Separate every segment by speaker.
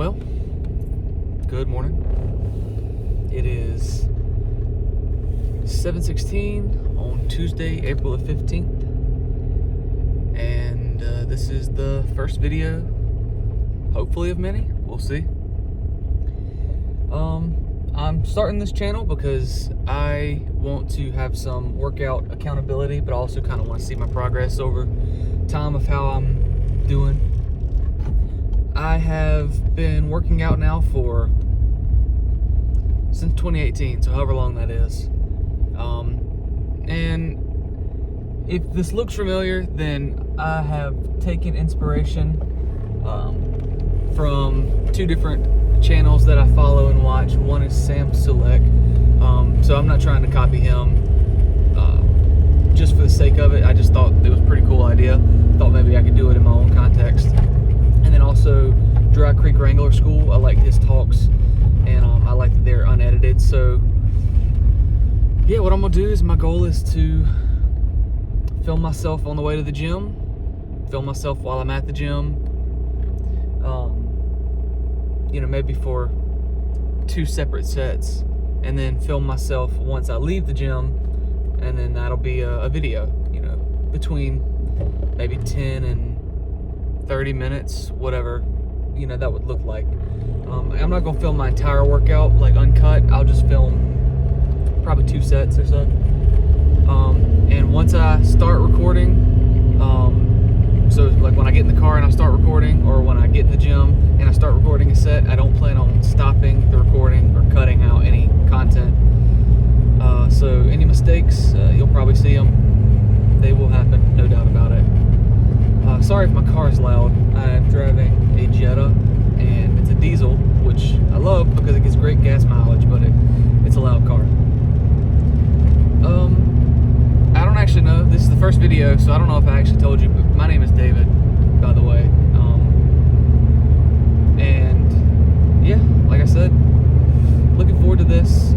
Speaker 1: Well, good morning. It is 7:16 on Tuesday, April the 15th. And this is the first video, hopefully of many. We'll see. I'm starting this channel because I want to have some workout accountability, but I also kind of want to see my progress over time of how I'm doing. I have been working out now since 2018, so however long that is. And if this looks familiar, then I have taken inspiration from two different channels that I follow and watch. One is Sam Sulek, so I'm not trying to copy him just for the sake of it. I just thought it was a pretty cool idea. Thought maybe I could do it in my own context. And then also Dry Creek Wrangler School. I like his talks, and I like that they're unedited. So yeah, what I'm gonna do is, my goal is to film myself on the way to the gym, film myself while I'm at the gym, maybe for 2 separate sets, and then film myself once I leave the gym, and then that'll be a video, between maybe 10 and 30 minutes, whatever, that would look like. I'm not gonna film my entire workout, like uncut. I'll just film probably 2 sets or so. And once I start recording, so like when I get in the car and I start recording, or when I get in the gym and I start recording a set, I don't plan on stopping the recording or cutting out any content. So any mistakes, you'll probably see them. They will happen, no doubt about it. Sorry if my car is loud. I'm driving a Jetta, and it's a diesel, which I love because it gets great gas mileage, but it's a loud car. I don't actually know. This is the first video, so I don't know if I actually told you, but my name is David, by the way. And yeah, like I said, looking forward to this.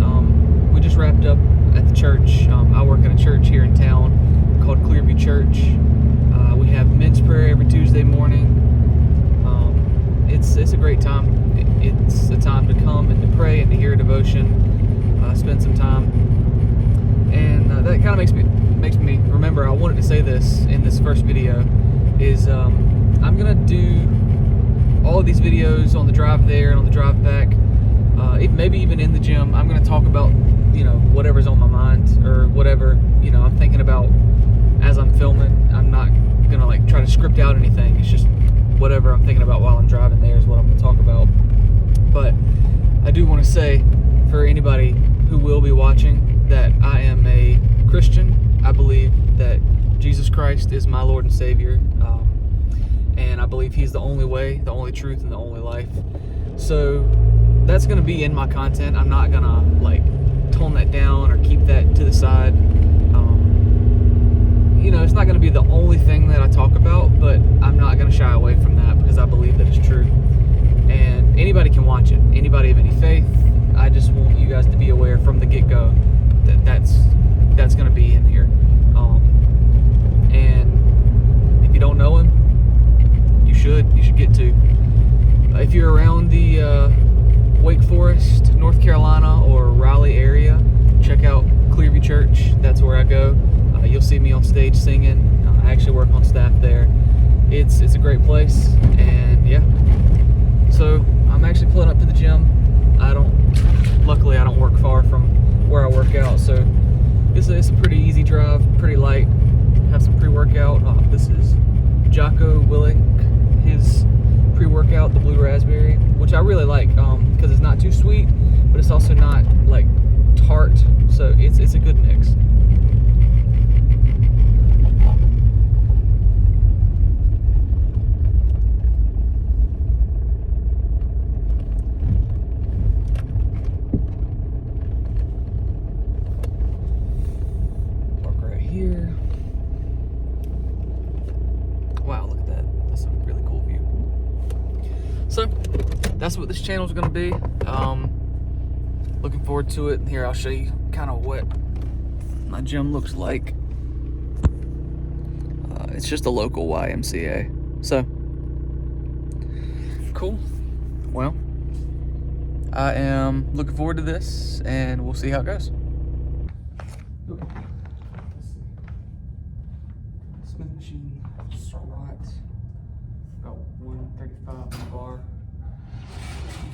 Speaker 1: We just wrapped up at the church. I work at a church here in town called Clearview Church. We have men's prayer every Tuesday morning. It's a great time. It's a time to come and to pray and to hear a devotion, spend some time, and that kind of makes me remember. I wanted to say this in this first video is I'm gonna do all of these videos on the drive there and on the drive back, maybe even in the gym. I'm gonna talk about whatever's on my mind, or whatever I'm thinking about as I'm filming. I'm not gonna like try to script out anything. It's just whatever I'm thinking about while I'm driving there is what I'm gonna talk about. But I do want to say, for anybody who will be watching, that I am a Christian. I believe that Jesus Christ is my Lord and Savior, and I believe He's the only way, the only truth, and the only life. So that's gonna be in my content. I'm not gonna like tone that down or keep that to the side. It's not going to be the only thing that I talk about, but I'm not going to shy away from that because I believe that it's true. And anybody can watch it. Anybody of any faith. I just want you guys to be aware from the get-go that that's going to be in here. And if you don't know Him, you should get to. If you're around the Wake Forest, North Carolina, or Raleigh area, check out Clearview Church. That's where I go. You'll see me on stage singing. I actually work on staff there. It's a great place, and yeah. So I'm actually pulling up to the gym. Luckily I don't work far from where I work out, so it's a pretty easy drive, pretty light. Have some pre-workout. This is Jocko, his pre-workout, the blue raspberry, which I really like because it's not too sweet, but it's also not like tart, so it's a good mix. Here. Wow, look at that. That's a really cool view. So that's what this channel is going to be. Looking forward to it. Here, I'll show you kind of what my gym looks like. It's just a local YMCA. So, cool. well, I am looking forward to this, and we'll see how it goes. Okay. Let's see. Smith machine squat, about 135 on the bar.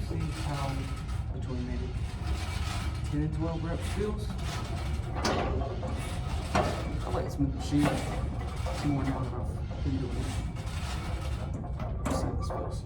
Speaker 1: See how between maybe 10 and 12 reps feels. I like Smith machine more now than I've been doing it. Let's see how this feels.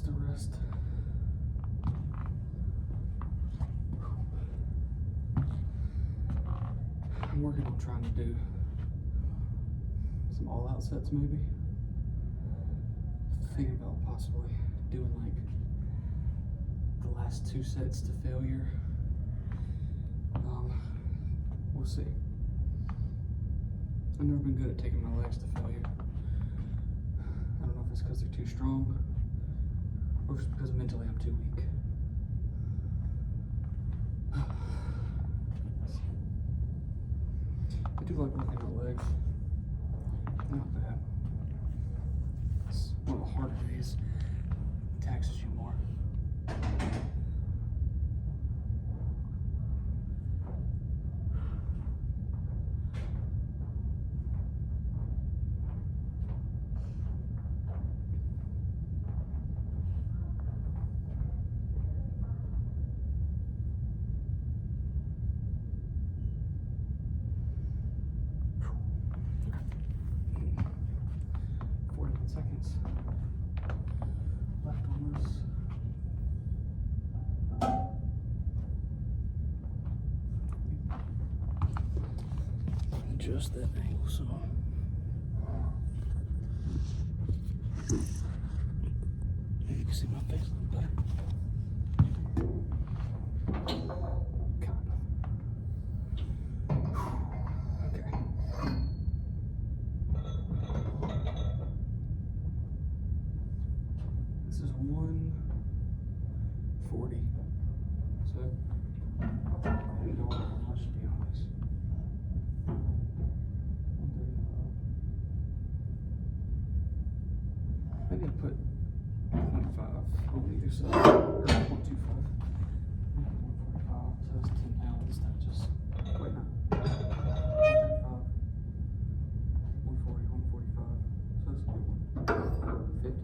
Speaker 1: The rest. I'm working on trying to do some all-out sets, maybe. Thinking about possibly doing like the last 2 sets to failure. We'll see. I've never been good at taking my legs to failure. I don't know if it's because they're too strong, or just because mentally I'm too weak. I do like working my legs. Not bad. It's one of the harder days. It taxes you more. Seconds left on this. Adjust that angle some. You can see my face a little better. This is 140. So I didn't go up that much, to be honest. 135. Maybe I'll put 0.5 on either side. Or 0.25. 145. So that's 10 pounds. That just wait no. 135. 140, 145. So that's a good one. 50.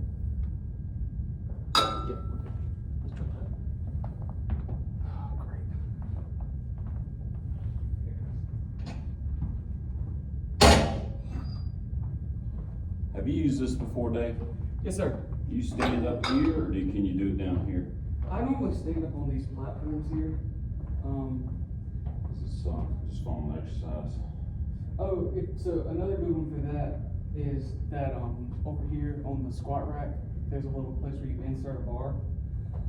Speaker 2: Have you used this before, Dave?
Speaker 1: Yes, sir.
Speaker 2: You stand up here, or can you do it down here?
Speaker 1: I normally stand up on these platforms here.
Speaker 2: This is just phone exercise.
Speaker 1: Oh, so another good one for that is that over here on the squat rack, there's a little place where you insert a bar.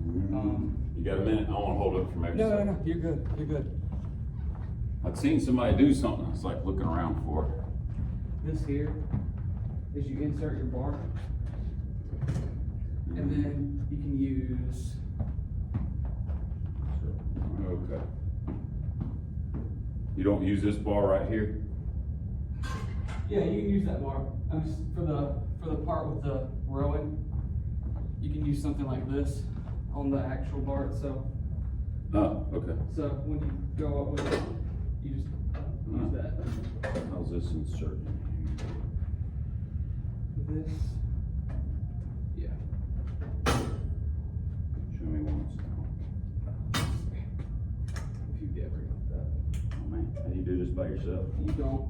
Speaker 2: You got a minute? I want to hold it for maybe.
Speaker 1: No, you're good. You're good.
Speaker 2: I'd seen somebody do something. I was like looking around for.
Speaker 1: This here is you insert your bar, and then you can use.
Speaker 2: Okay. You don't use this bar right here?
Speaker 1: Yeah, you can use that bar. I'm just for the part with the rowing. You can use something like this on the actual bar itself.
Speaker 2: Oh, okay.
Speaker 1: So when you go up with it, you just use that.
Speaker 2: How's this inserted?
Speaker 1: This, yeah.
Speaker 2: Show me once.
Speaker 1: If you ever got that.
Speaker 2: Oh man, how do you do this by yourself?
Speaker 1: You don't.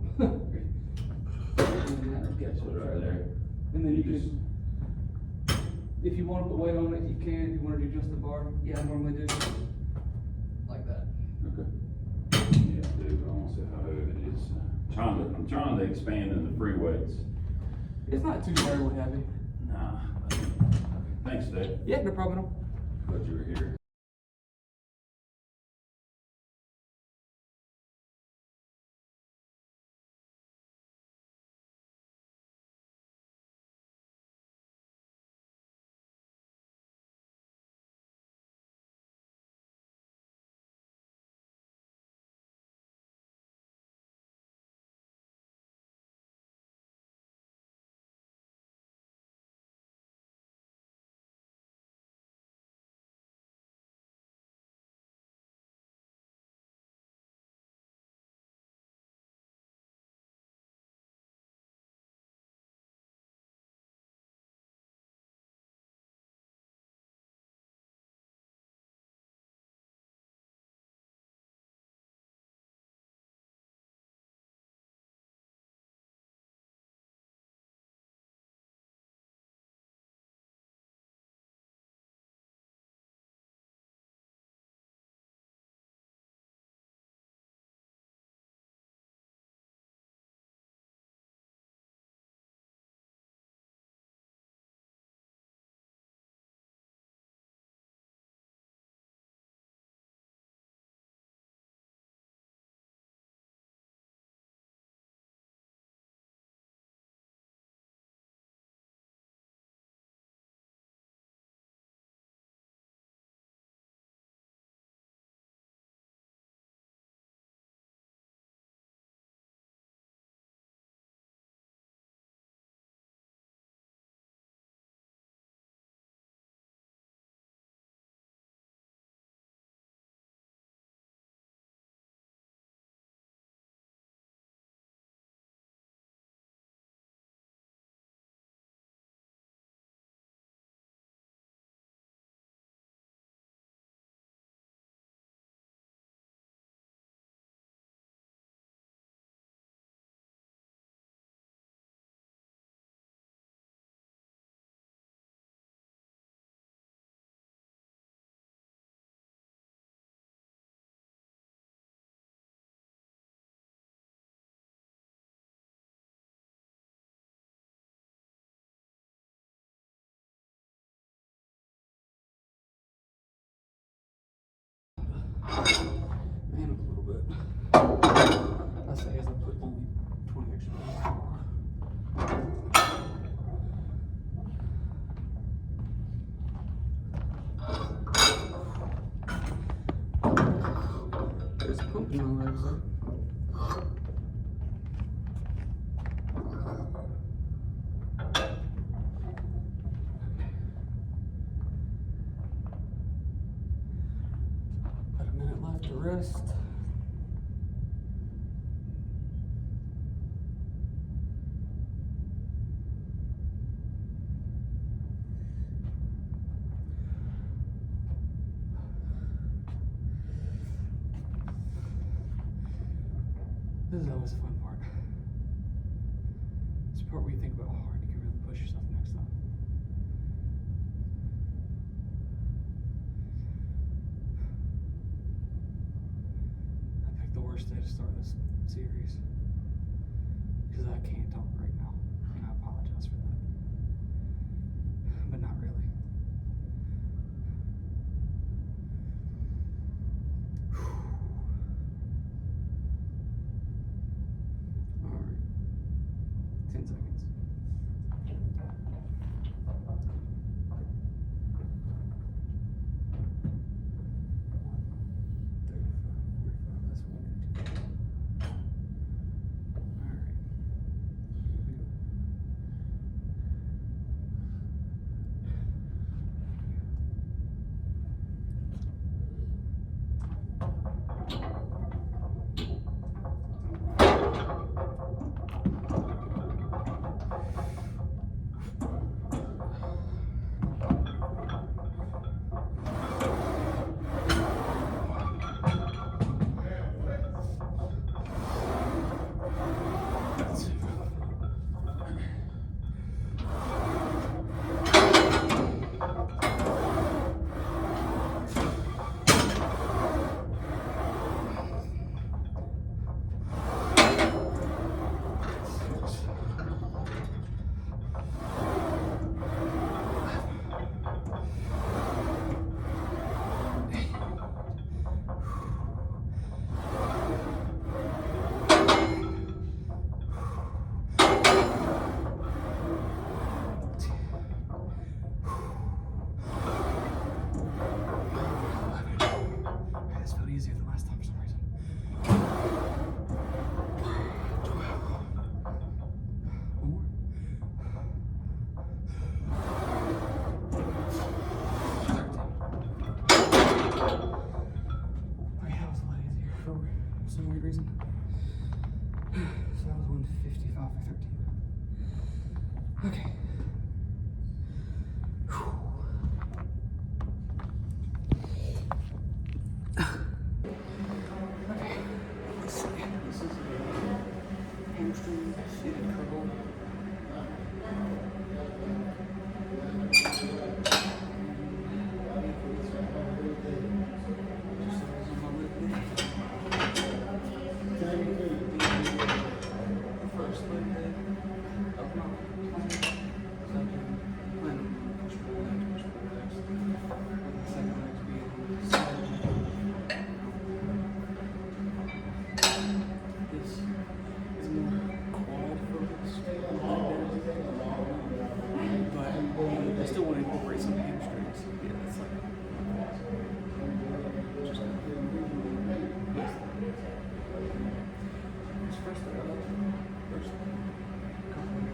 Speaker 2: Okay, so right there.
Speaker 1: And then you can, if you want to put weight on it, you can. If you want to do just the bar, yeah, I normally do like that.
Speaker 2: Okay. Yeah, dude, I want to see how heavy it is. I'm trying to expand in the free weights.
Speaker 1: It's not too terribly heavy.
Speaker 2: Nah. Thanks, Dave.
Speaker 1: Yeah, no problem.
Speaker 2: Glad you were here.
Speaker 1: And a little bit. I say as I put only 20 extra minutes more. There's pumping my legs up. About a minute left to rest. This is always the fun part. It's the part where you think about how hard you can really to start this series because I can't talk right now, and I apologize for that, but not really. All right, 10 seconds. This felt easier than last time for some reason. 12. One more. 13. Okay, that was a lot easier for some weird reason. So that was 155 for 13. Okay. This is a hamstring seated curl. First leg day, up and up, second, push pull legs. The second leg's being side. This is more quad focused, but I still want to incorporate some hamstrings. Yeah, that's like just this first couple of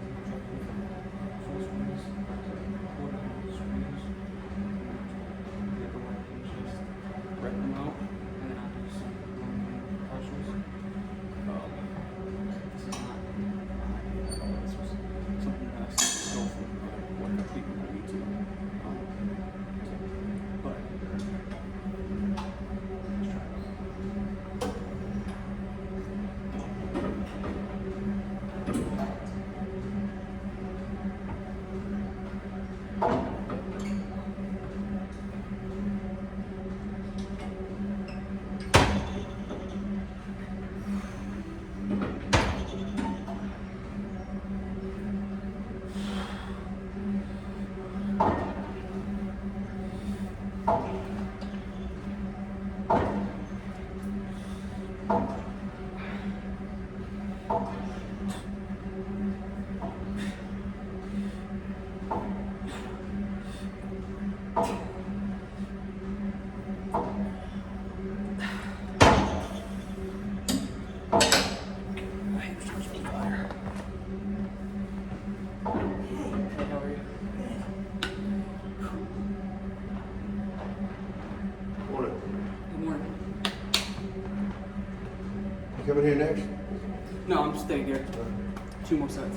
Speaker 1: full squeeze, quarter squeeze, just rep them out, and then I'll do some partials. This is not this was something that I stole from one of the people on YouTube. But let's try it.
Speaker 3: You coming here next?
Speaker 1: No, I'm just staying here. 2 more sets.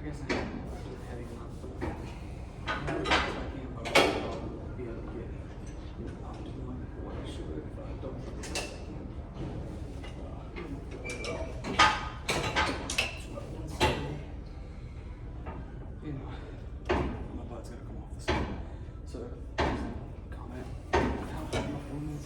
Speaker 1: guess I have heavy enough. I can, but I'll be able to get up to what I should if I don't think I can. You know, my butt's gonna come off the side. So, comment how hard my phone is.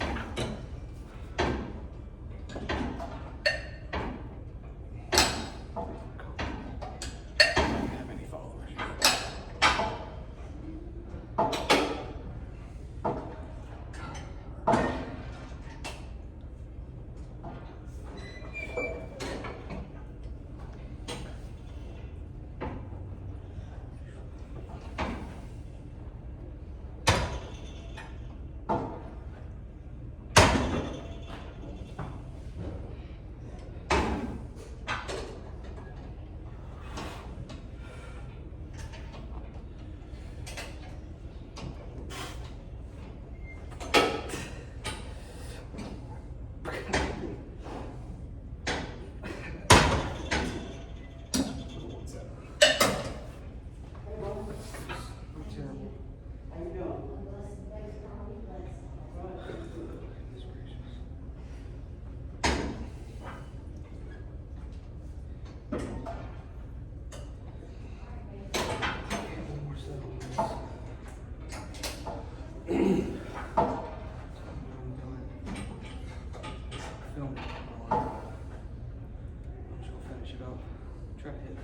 Speaker 1: Try to hit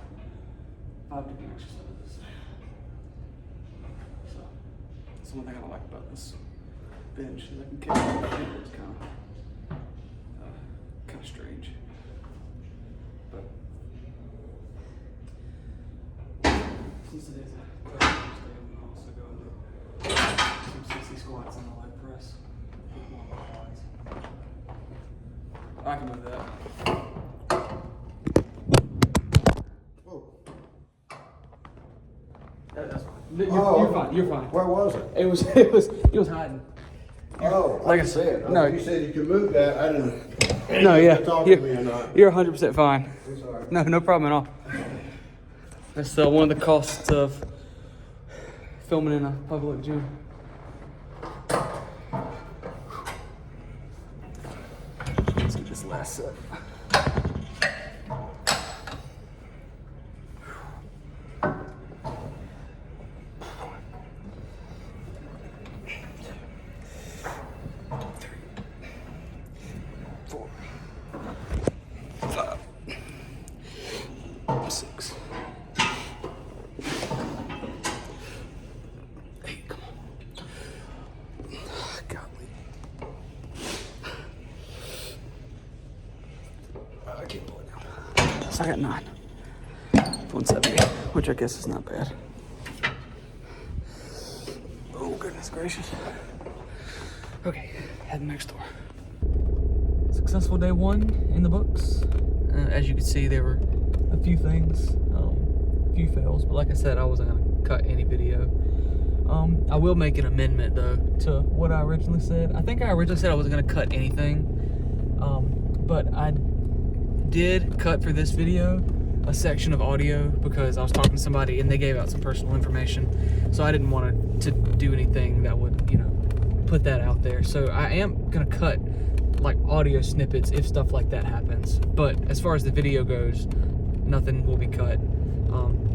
Speaker 1: 5 different exercises. So that's one thing I like about this bench is I can carry it. It's kind of strange, but since it is a Thursday, I'm gonna also go into some 60 squats and a leg press. I can move that. That's fine. You're fine. You're fine.
Speaker 3: Where was it?
Speaker 1: It was hiding.
Speaker 3: Oh,
Speaker 1: Like
Speaker 3: I
Speaker 1: I
Speaker 3: said.
Speaker 1: no.
Speaker 3: You said you could move that. I didn't.
Speaker 1: No, yeah.
Speaker 3: Talk to me or not.
Speaker 1: You're 100% fine.
Speaker 3: I'm sorry.
Speaker 1: No problem at all. That's one of the costs of filming in a public gym. Let's get this last set. I can't pull it down. So I got 9. 170, which I guess is not bad. Oh, goodness gracious. Okay, heading next door. Successful day 1 in the books. As you can see, there were a few things, a few fails, but like I said, I wasn't gonna cut any video. I will make an amendment though to what I originally said. I think I originally said I wasn't gonna cut anything, but I did cut for this video a section of audio because I was talking to somebody and they gave out some personal information, so I didn't want to do anything that would, you know, put that out there. So I am gonna cut like audio snippets if stuff like that happens, but as far as the video goes, nothing will be cut.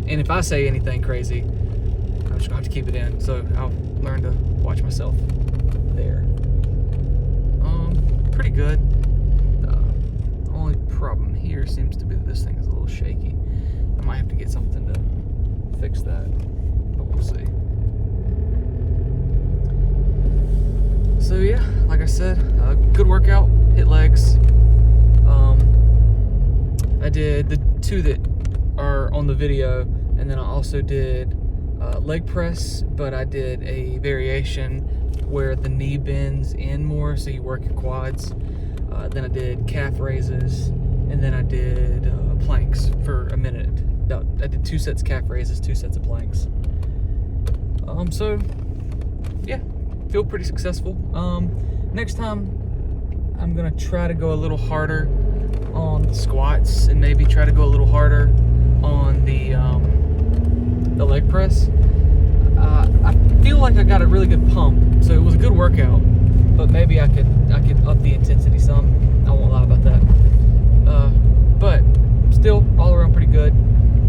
Speaker 1: And if I say anything crazy, I'm just gonna have to keep it in, so I'll learn to watch myself there. Pretty good. Only problem here seems to be that this thing is a little shaky. I might have to get something to fix that, but we'll see. So yeah, like I said, good workout, hit legs. I did the 2 that are on the video, and then I also did leg press, but I did a variation where the knee bends in more, so you work your quads. Then I did calf raises, and then I did planks for a minute. I did 2 sets of calf raises, 2 sets of planks. So yeah, feel pretty successful. Next time I'm gonna try to go a little harder on the squats and maybe try to go a little harder on the press. I feel like I got a really good pump, so it was a good workout. But maybe I could up the intensity some. I won't lie about that. But still, all around pretty good.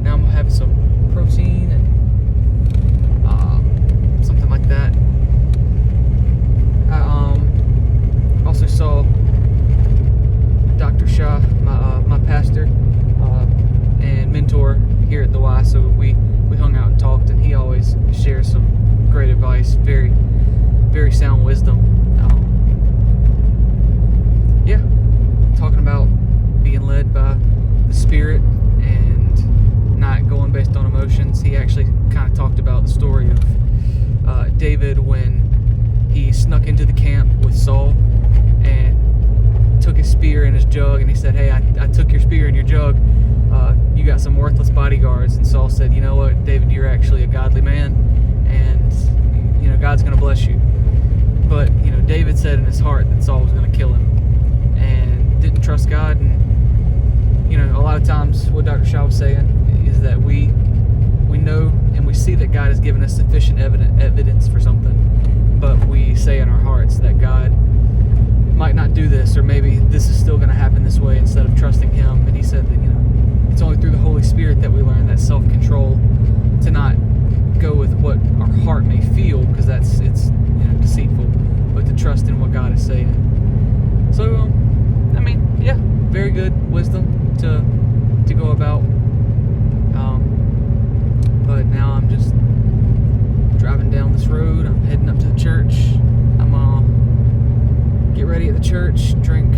Speaker 1: Now I'm having some protein and something like that. I also saw Dr. Shah, my pastor and mentor here at the Y. So we hung out and talked, and he always shares some great advice, very, very sound wisdom. Yeah, talking about being led by the Spirit and not going based on emotions. He actually kind of talked about the story of David when he snuck into the camp with Saul and took his spear and his jug, and he said, "Hey, I took your spear and your jug. You got some worthless bodyguards." And Saul said, "You know what, David, you're actually a godly man, and you know God's going to bless you." But you know, David said in his heart that Saul was going to kill him, and didn't trust God. And you know, a lot of times what Dr. Shaw was saying is that we know and we see that God has given us sufficient evidence for something, but we say in our hearts that God might not do this, or maybe this is still going to happen this way, instead of trusting Him. And he said that, you know, it's only through the Holy Spirit that we learn that self-control, to not go with what our heart may feel, because it's you know, deceitful, but to trust in what God is saying. So I mean, yeah, very good wisdom to go about. But now I'm just driving down this road. I'm heading up to the church. I'm get ready at the church, drink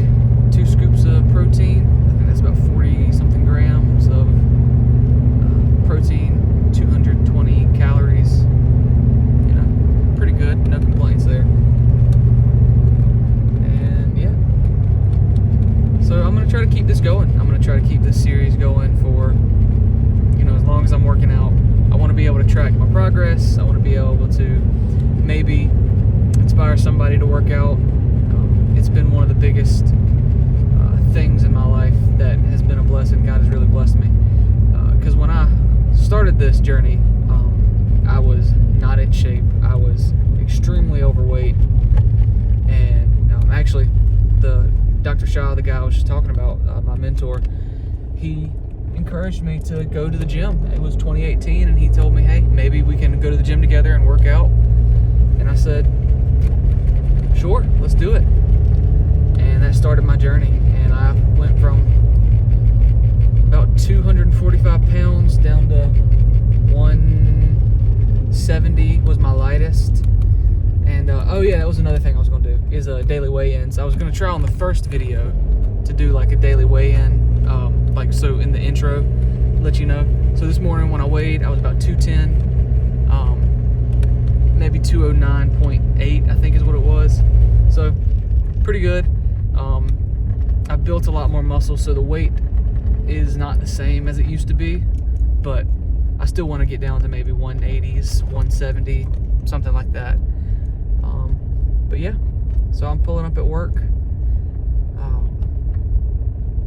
Speaker 1: 2 scoops of protein. I think that's about 40 something grams of protein, 220 calories. You know, pretty good, no complaints there. And yeah, so I'm gonna try to keep this going. I'm gonna try to keep this series going for, you know, as long as I'm working out. I want to be able to track my progress. I want to be able to maybe inspire somebody to work out. It's been one of the biggest things in my life that has been a blessing. God has really blessed me. Because when I started this journey, I was not in shape. I was extremely overweight. And actually, the Dr. Shah, the guy I was just talking about, my mentor, he encouraged me to go to the gym. It was 2018, and he told me, "Hey, maybe we can go to the gym together and work out." And I said, "Sure, let's do it." And that started my journey. And I went from about 245 pounds down to 170 was my lightest. And oh yeah, that was another thing I was going to do, is daily weigh-ins. I was going to try on the first video to do like a daily weigh-in, like so in the intro, let you know. So this morning when I weighed, I was about 210, maybe 209.8, I think is what it was. So pretty good. I built a lot more muscle, so the weight is not the same as it used to be, but I still want to get down to maybe 180s, 170, something like that. But yeah, so I'm pulling up at work,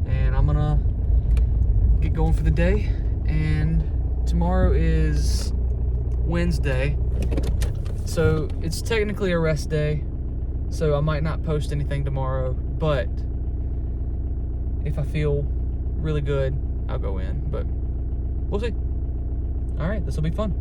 Speaker 1: and I'm gonna get going for the day. And tomorrow is Wednesday, so it's technically a rest day, so I might not post anything tomorrow, but if I feel really good, I'll go in, but we'll see. All right, this will be fun.